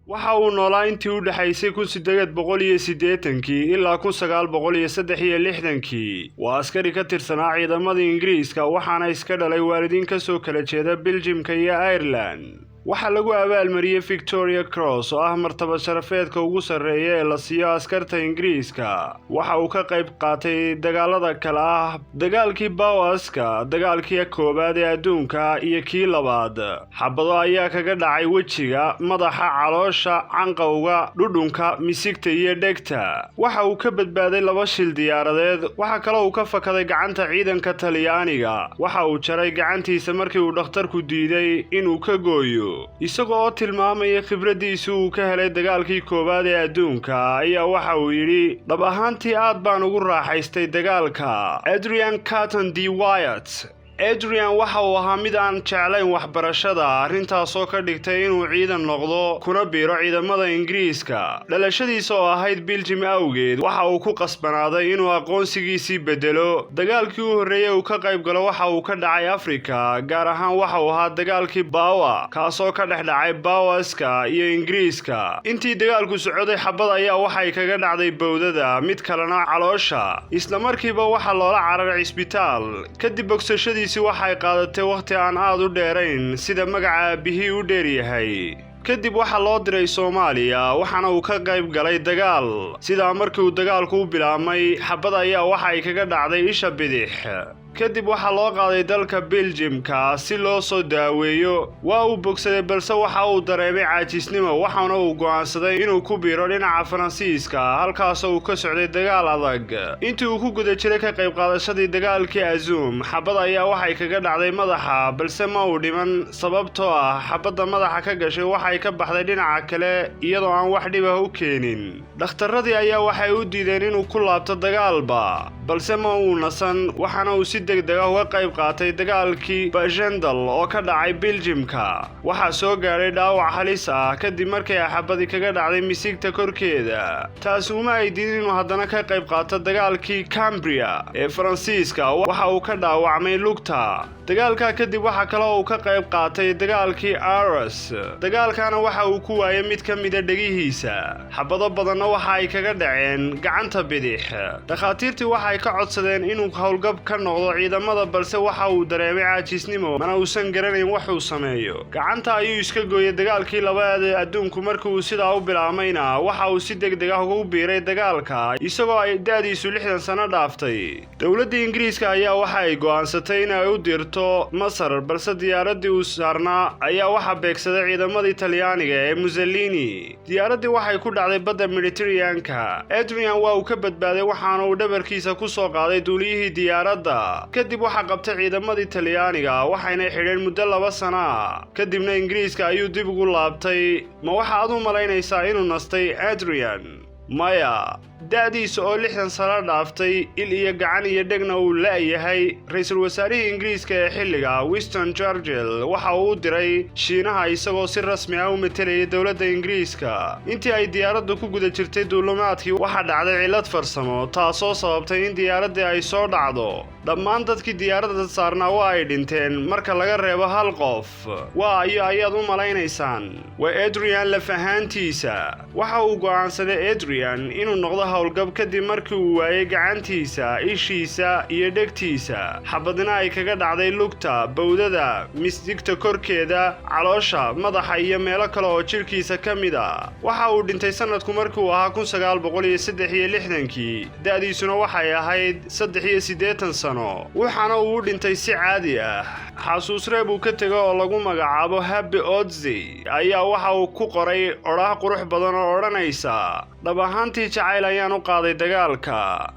waxa uu noolaa intii u dhaxaysay 1880 ilaa 1963. waa askari ka tirsanaa ciidamada Ingiriiska waxaana iska dhalay waalidiin ka soo kala jeeda Belgium-ka iyo Ireland. waxa lagu abaalmariyay Victoria Cross oo ah martaba sharafeedka ugu sareeya ee la siiyo askarta Ingiriiska. waxa uu ka qayb qaatay dagaalada kala ah dagaalkii Boerska, dagaalkii koobaad ee adduunka iyo kii labaad. xabado ayaa kaga dhacay wejiga, madaxa, caloosha, canqowga, dhudhunka, misigta iyo dhegta. waxa uu ka badbaaday 2 shil diyaaradeed. waxa kale uu ka fakaday gacanta ciidanka Talyaaniga. waxa uu jaray gacantiisa markii uu dhakhtarku diiday inuu ka gooyo. isagoo tilmaamaya khibradiisu uu ka helay dagaalkii koobaad ee adduunka ayaa waxa uu yiri dhab ahaantii aad baan ugu raaxaystay dagaalka. Adrian Carton D. Wyatt. Adrian waxa uu ahaa mid aan jeclayn waxbarashada, arrintaasoo ka dhigtay inuu ciidan noqdo kuna biiro ciidamada Ingiriiska. dhalashadiisa oo ahayd Belgium awgeed waxa uu ku qasbanaaday inuu aqoonsigiisii bedelo. dagaalkii u horreeyay uu ka qayb galo waxa uu ka dhacay Afrika, gaar ahaan waxa uu ahaa dagaalkii Boer kaasoo ka dhex dhacay Boerska iyo Ingiriiska. intii dagaalku socday xabad ayaa waxay kaga dhacday bowdada, mid kalena caloosha. isla markiiba waxa loola cararay isbitaal. kadib bogsashadii waxay qaadatay waqti aan aad u dheerayn sida magaca aabihii u dheer yahay. kadib waxa loo diray Soomaaliya waxaana uu ka qayb galay dagaal. sida markii uu dagaalku u bilaabmay xabad ayaa waxay kaga dhacday isha bidix. kadib waxa loo qaaday dalka Belgium-ka si loo soo daaweeyo. waa uu bogsaday balse waxa uu dareemay caajisnimo waxaana uu go'aansaday inuu ku biiro dhinaca Faransiiska halkaas oo uu ka socday dagaal adag. intii uu ku guda jiray ka qayb qaadashadii dagaalkii Azum, xabad ayaa waxay kaga dhacday madaxa balse ma uu dhiman sababtoo ah xabadda madaxa ka gashay waxay ka baxday dhinaca kale iyadoo aan wax dhib ah u keenin. dhakhtarradii ayaa waxay u diideen inuu ku laabto dagaalba, balse ma uu nasan waxaana uu si degdeg ah uga qayb qaatay dagaalkii Bajendal oo ka dhacay Belgium-ka. waxa soo gaaray dhaawac halis ah kadib markii xabadi kaga dhacday misigta korkeeda. taas uma ay diidin inuu haddana ka qayb qaato dagaalkii Cambria ee Faransiiska. waxa uu ka dhaawacmay lugta. dagaalka kadib waxa kale oo uu ka qayb qaatay dagaalkii Arras. dagaalkana waxa uu ku waayay mid ka mid ah dhagihiisa. xabado badanna waxa ay kaga dhaceen gacanta bidix. dhakhaatiirtii waxay ka codsadeen inuu howlgab ka noqdo ciidamada balse waxa uu dareemay caajisnimo mana uusan garanayn wax uu sameeyo. gacanta ayuu iska gooyay dagaalkii labaad ee adduunku. markii uu sidaa u bilaabmayna waxa uu si degdeg ah ugu biiray dagaalka isagoo ay da'diisu 60 sano dhaaftay. dowladda Ingiriiska ayaa waxa ay go'aansatay in ay u dirto Masar balse diyaaradii uu saarnaa ayaa waxa beegsaday ciidamadii Talyaaniga ee Mussolini. diyaaradii waxay ku dhacday badda Mediterranean-ka. Adrian waa uu ka badbaaday waxaana uu dhabarkiisa ku soo qaaday duuliyihii diyaaradda. kadib waxa qabtay ciidamadii Talyaaniga waxayna xidheen muddo 2 sano ah. kadibna Ingiriiska ayuu dib ugu laabtay. ma waxa aad u malaynaysaa inuu nastay Adrian? maya. da'diisa oo 60 sano dhaaftay, il iyo gacan iyo dhegna uu la'yahay. ra'iisul wasaarihii Ingiriiska ee xilliga Winston Churchill waxa uu u diray Shiinaha isagoo si rasmi ah u metelayay dowladda Ingiriiska. intii ay diyaaraddu ku guda jirtay duulimaadkii waxa dhacday cilad farsamo taasoo sababtay in diyaaraddii ay soo dhacdo. dhammaan dadkii diyaaradda saarnaa waa ay dhinteen marka laga reebo 1 qof. waa ayaad u malaynaysaan? waa Adrian laf ahaantiisa. waxa uu go'aansaday Adrian inuu noqdo howlgab kadib markii uu waayay gacantiisa, ishiisa iyo dhegtiisa. xabadina ay kaga dhacday lugta, bowdada, misigta korkeeda, caloosha, madaxa iyo meelo kale oo jirkiisa ka mid ah. waxa uu dhintay sanadku markii uu ahaa 1963. da'diisuna waxay ahayd 83 sano. waxaana uu u dhintay si caadi ah. xasuus reeb uu ka tegay oo lagu magacaabo Happy Odyssey ayaa waxa uu ku qoray oraah qurux badan oo odhanaysa dhab ahaantii jacayl ayaan u qaaday dagaalka.